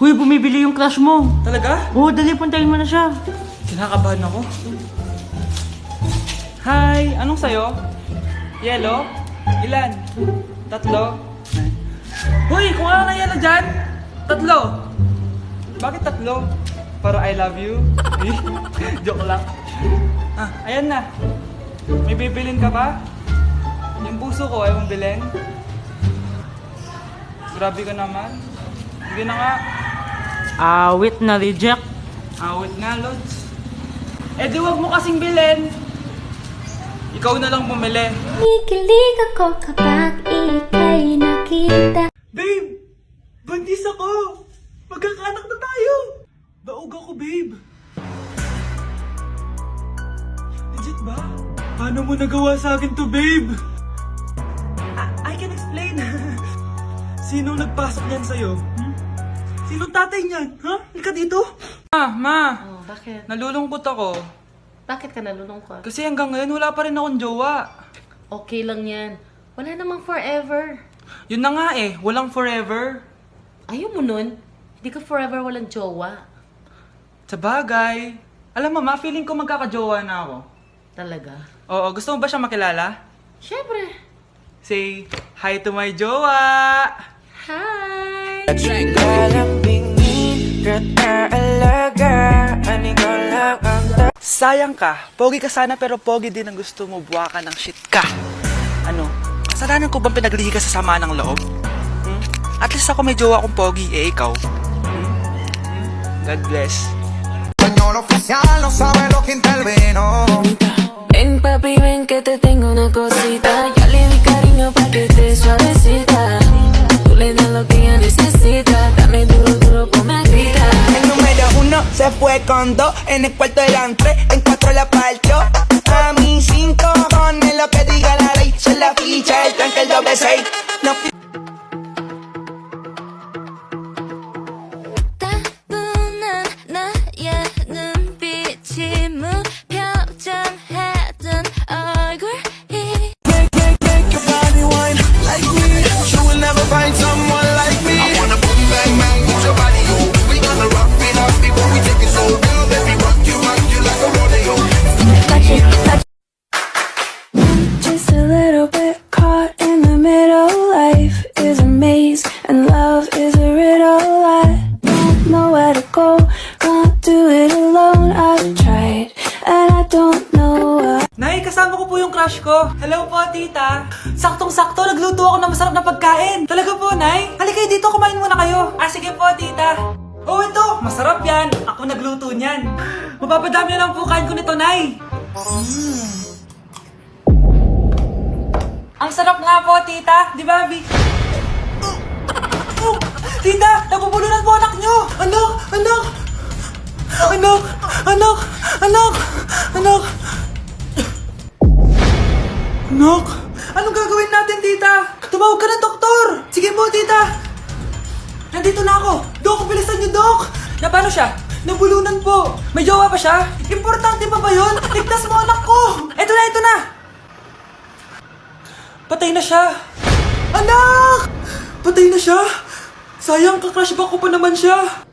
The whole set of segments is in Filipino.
Huy, bumibili yung crush mo. Talaga? Oo, dali, puntahin mo na siya. Kinakabahan ako. Hi! Anong sayo? Yellow? Ilan? 3? Hoy! Kung ano na yellow dyan? 3! Bakit 3? Para I love you? Joke lang. Ayan na. May bibilin ka ba? Yung puso ko, ayaw mong bilhin? Grabe ka naman. Hindi na nga. Awit na reject. Awit nga, Lods. Eh di wag mo kasing bilhin. Ikaw na lang bumili. Kikilig ako kapag ika'y nakita. Babe! Buntis ako! Magkakaanak na tayo! Baog ako, babe. Legit ba? Paano mo nagawa sa akin to, babe? I can explain. Sinong nagpasok niyan sa'yo? Sinong tatay niyan? Ha? Halika dito. Ma! Oh, bakit? Nalulungkot ako. Bakit ka nalulungkot? Kasi hanggang ngayon wala pa rin akong jowa. Okay lang yan. Wala namang forever. Yun na nga eh, walang forever. Ayaw mo nun? Hindi ka forever walang jowa. Sa bagay. Alam mo ma, feeling ko magkakajowa na ako. Talaga? Oo, gusto mo ba siya makilala? Siyempre. Say hi to my jowa! Hi! Sayang ka. Pogi ka sana pero pogi din ang gusto mo. Buwa ka ng shit ka. Ano? Kasalanan ko bang pinaglihi ka sa sama ng loob? At least ako may jowa akong pogi. Eh, ikaw? God bless. Español oficial no sabe lo que intervino. Ven papi, ven que te tengo una cosita. Ya le di cariño pa' que esté suavecita. Tú le das lo que ella necesita. Dame duro, duro, ponme a gritar. El número 1 se fue con 2. En el cuarto eran 3, en 4 la partió. A mí 5 cojones lo que diga la ley. Se la ficha, el tranque, el doble 6. No. 따분한 나의 눈빛이 무표정하던 얼굴이 Make your body wine like me. You will never find someone like me. I wanna boom bang bang, move your body, yo. We gonna rock it up before we take it slow. Girl, let me rock you like a rodeo. Just a little bit caught in the middle. Life is a maze and love is a riddle. I don't know where to go, can't do it alone. I've tried and I don't know why. Nay, kasama ko po yung crush ko. Hello po, tita. Saktong-sakto, nagluto ako ng masarap na pagkain. Talaga po, Nay. Halika dito, kumain muna kayo. Sige po, tita. Oh, ito. Masarap yan. Ako nagluto niyan. Mapapadami na lang po kain ko nito, Nay. Ang sarap nga po, tita. Di ba, Vic? Tita, nabubulunan po anak nyo. Anak! Anak! Anak! Anak! Anak! Anak! Anak! Anong gagawin natin, tita? Tumawag ka ng doktor! Sige po, tita! Nandito na ako! Dok, bilisan niyo, Dok! Na paano siya? Nabulunan po! May jowa pa siya? Importante pa ba yun? Ligtas mo anak ko! Ito na, ito na! Patay na siya! Anak! Patay na siya! Sayang, kakrashback ko pa naman siya!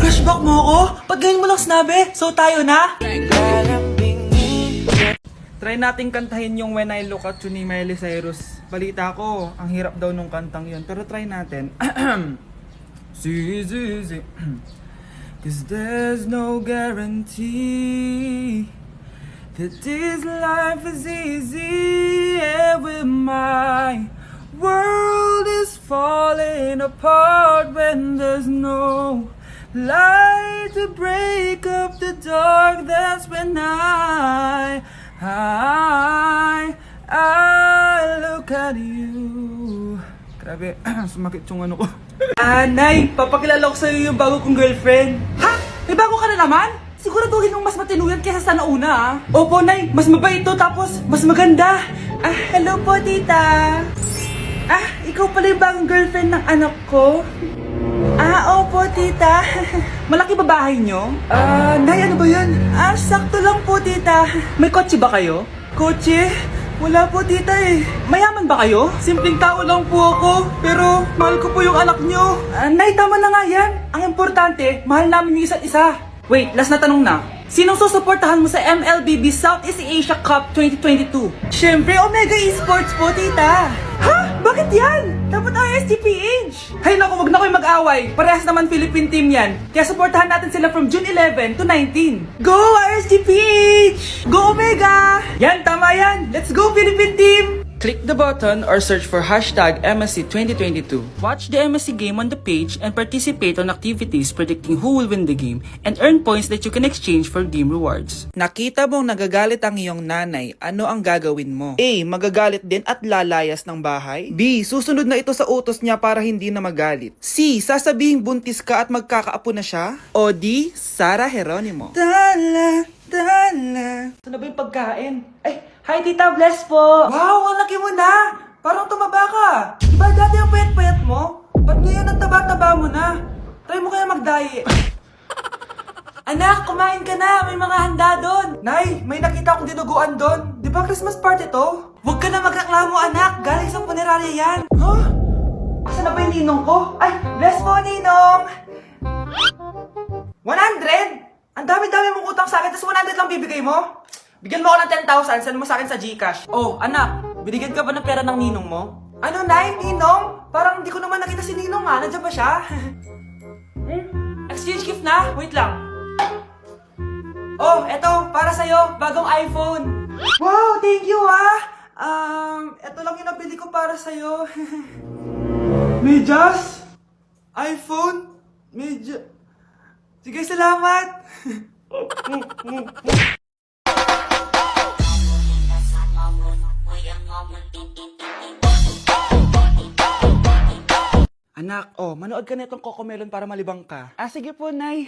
Crashback mo ako? Ba't ganyan mo lang sinabi? So tayo na? Try nating kantahin yung When I Look At You ni Miley Cyrus. Balita ko, ang hirap daw nung kantang yun. Pero try natin. Si. Cause there's no guarantee that this life is easy. And with my world is falling apart when there's no light to break up the dark. That's when I look at you. Grabe, sumakit yung ano ko. Nay, papakilala ko sa'yo yung bago kong girlfriend. Ha? May bago ka na naman? Siguraduhin mong mas matino yan kaysa sa nauna, ah. Opo, Nay, mas mabait ito, tapos mas maganda. Hello po, tita. Ikaw pala yung bagong girlfriend ng anak ko? Opo, tita. Malaki ba bahay nyo? Nay, ano ba yan? Sakto lang po, tita. May kotse ba kayo? Kotse? Wala po, tita eh. Mayaman ba kayo? Simpleng tao lang po ako. Pero mahal ko po yung anak nyo. Nay, tama na nga yan. Ang importante, mahal namin yung isa't isa. Wait, last na tanong na. Sinong susuportahan mo sa MLBB Southeast Asia Cup 2022? Siyempre, Omega Esports po, tita. Ha? Bakit yan? Dapat RSGPH. Hay naku, wag na kayo mag-away. Parehas naman Philippine team yan. Kaya suportahan natin sila from June 11 to 19. Go RSGPH! Go Omega! Yan, tama yan. Let's go Philippine team! Click the button or search for hashtag MSC 2022. Watch the MSC game on the page and participate on activities predicting who will win the game and earn points that you can exchange for game rewards. Nakita mong nagagalit ang iyong nanay, ano ang gagawin mo? A. Magagalit din at lalayas ng bahay. B. Susunod na ito sa utos niya para hindi na magalit. C. Sasabihing buntis ka at magkakaapo na siya. O D. Sara Geronimo. Dala. Ito na ba yung pagkain? Ay, hi Tita, bless po! Wow, ang laki mo na! Parang tumaba ka! Diba dati ang payat-payat mo? Ba't ngayon ang taba-taba mo na? Try mo kaya mag-diet. Anak, kumain ka na! May mga handa doon! Nay, may nakita akong dinuguan doon. Di ba Christmas party to? Huwag ka na magreklamo anak! Galing sa punerarya yan! Huh? Asa na ba yung ninong ko? Ay, bless po ninong! 100? Ang dami-dami mong utang sa akin, tapos 100 lang bibigay mo? Bigyan mo ako ng 10,000, send mo sa akin sa GCash. Oh, anak, binigyan ka ba ng pera ng ninong mo? Ano, Nay? Ninong? Parang hindi ko naman nakita si ninong nga, nandiyan ba siya? Exchange gift na? Wait lang. Oh, eto, para sa'yo, bagong iPhone. Wow, thank you eto lang yung nabili ko para sa'yo. Medyas? iPhone? Sige, salamat! Anak, manood ka na itong Cocomelon para malibang ka. Ah, sige po, Nay.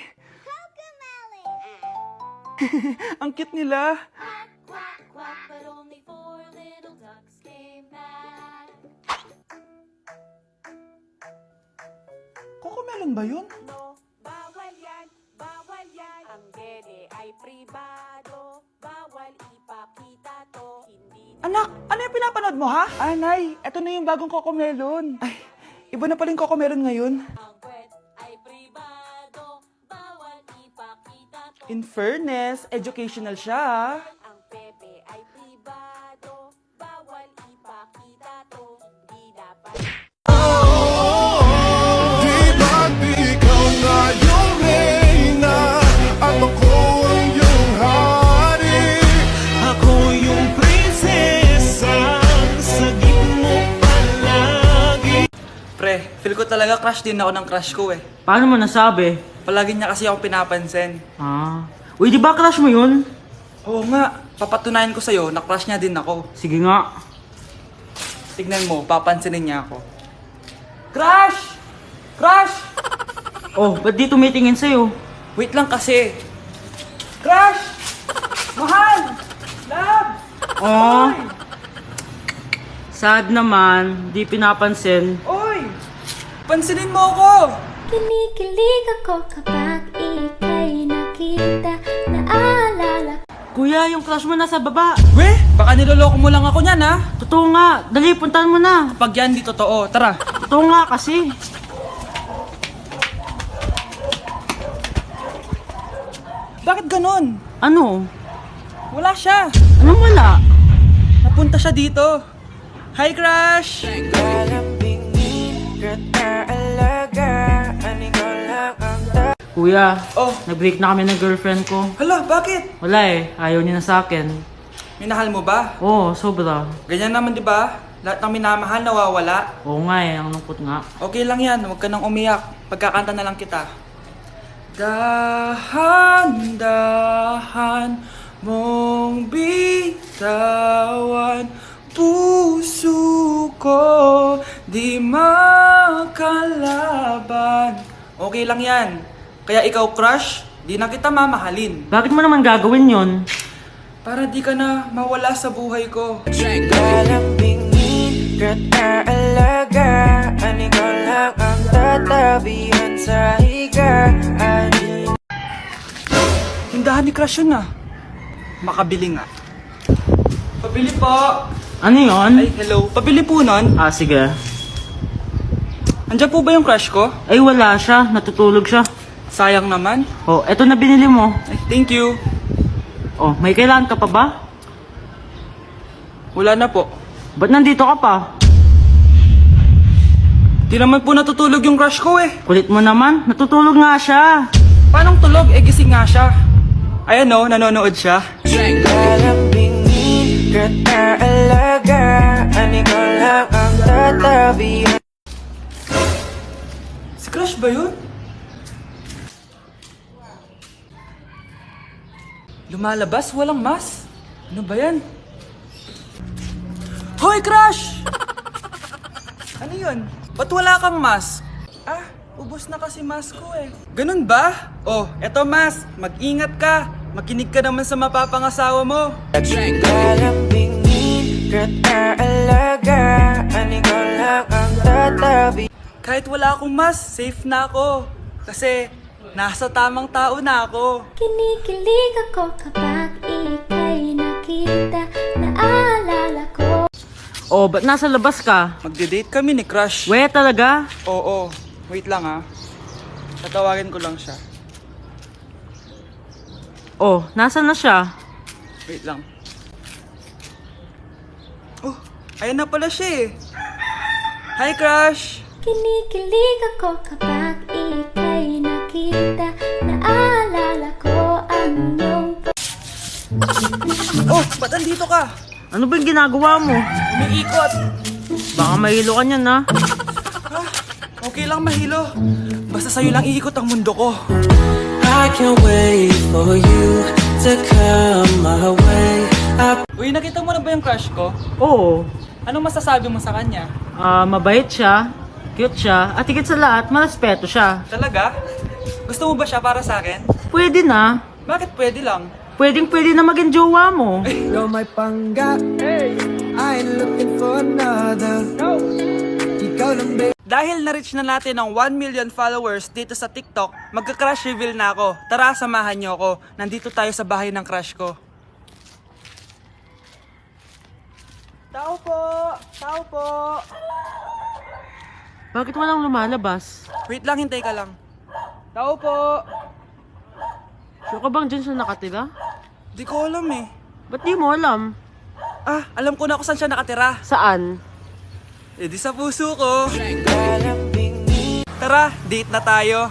Ang cute nila. Cocomelon ba yun? Bawal yan. Ang dede ay pribado. Bawal ipakita to. Hindi Anak, ano yung pinapanood mo, ha? Ah, Nay, eto na yung bagong Cocomelon. Ay, iba na pala yung Cocomelon ngayon. ang kwet ay pribado. Bawal ipakita to. In fairness, educational siya, ha? Ang pepe ay pribado. Bawal ipakita to. Hindi dapat. Di ba't ikaw na yung reyna at ako ang iyong hari? Ako yung prinsesang sagip mo palagi. Pre, feel ko talaga crush din ako ng crush ko eh. Paano mo nasabi? Palagi niya kasi ako pinapansin. Ah. Uy, di ba crush mo yun? Oo nga, papatunayan ko sa'yo na crush niya din ako. Sige nga. Tignan mo, papansinin niya ako. Crush! Crush! Oh, ba't di tumitingin sa'yo? Wait lang kasi. Crush! Mahal! Love! Oh. Sad naman, di pinapansin. Oy! Pansinin mo ako! Kinikilig ako kapag ika'y nakita. Naalala Kuya, yung crush mo nasa baba. We, baka niloloko mo lang ako niyan ha? Totoo nga, dali, puntahan mo na. Pag yan di totoo, tara. Totoo nga kasi. Bakit ganon? Ano? Wala siya. Anong wala? Napunta siya dito. Hi, Crush! Kuya, Oh, nag-break na kami ng girlfriend ko. hala, bakit? Wala eh, ayaw niya na sa akin. Minahal mo ba? Oo, sobra. Ganyan naman, di ba? Lahat ng minamahal nawawala. Oo nga eh, ang lungkot nga. Okay lang yan, huwag ka nang umiyak. Pagkakanta na lang kita. Dahan-dahan mong bitawan, puso ko di makalaban. Okay lang yan. Kaya ikaw, crush, di na kita mamahalin. Bakit mo naman gagawin yon? Para di ka na mawala sa buhay ko. Lalambingin ka't aalagaan, ikaw lang ang tatabihan sa higaan. Tindahan ni crush yun ah. Makabili nga. Pabili po. Ano yon? Ay, hello. Pabili po nun. Ah, sige. Andiyan po ba yung crush ko? Ay, wala siya. Natutulog siya. Sayang naman. Oh, eto na binili mo. Ay, thank you. Oh, may kailangan ka pa ba? Wala na po. Ba't nandito ka pa? Di naman po natutulog yung crush ko eh. Kulit mo naman. Natutulog nga siya. Paanong tulog? Eh, gising nga siya. Ayan o, nanonood siya. Galambingin, gata alaga, ani ko lang ang tatabi. Si crush ba yun? Lumalabas, walang mas. Ano ba yan? Hoy, crush! Ano yun? Ba't wala kang mask? Ah, ubos na kasi mask ko eh. Ganun ba? Oh, eto mask. Mag-ingat ka. Makinig ka naman sa mapapangasawa mo. Galambingin, gata alaga, ani ko lang ang tatabi. Kahit wala akong mask, safe na ako. Kasi nasa tamang tao na ako. Kinikilig ako kapag ika'y nakita. Naalala ko. Oh, ba't nasa labas ka? Magde-date kami ni crush. We, talaga? Oo. Wait lang ha. Tatawagan ko lang siya. Oh, nasan na siya? Wait lang. Oh, ayan na pala siya eh. Hi, crush! Kinikilig ako kapag ika'y nakita. Naalala ko ang iyong Oh, ba't andito ka? Ano ba yung ginagawa mo? Umiikot. Baka mahilo ka niyan, ha? Okay lang mahilo. Basta sa'yo lang iikot ang mundo ko. I can't wait for you to come my way. Uy, nakita mo na ba yung crush ko? Oo. Anong masasabi mo sa kanya? Mabait siya, cute siya, at higit sa lahat, marespeto siya. Talaga? Gusto mo ba siya para sa akin? Pwede na. Bakit pwede lang? Pwedeng-pwede na maging jowa mo. Ikaw may pangga, I ain't looking for another. Ikaw lang babe. Dahil na-reach na natin ang 1 million followers dito sa TikTok, magka-crush reveal na ako. Tara, samahan niyo ako. Nandito tayo sa bahay ng crush ko. Tao po! Tao po! Bakit walang lumalabas? Wait lang, hintay ka lang. Tao po! Sure ka bang dyan siya nakatira? Di ko alam eh. Ba't di mo alam? Ah, alam ko na kung saan siya nakatira. Saan? Eh di sa puso ko. Tara, date na tayo.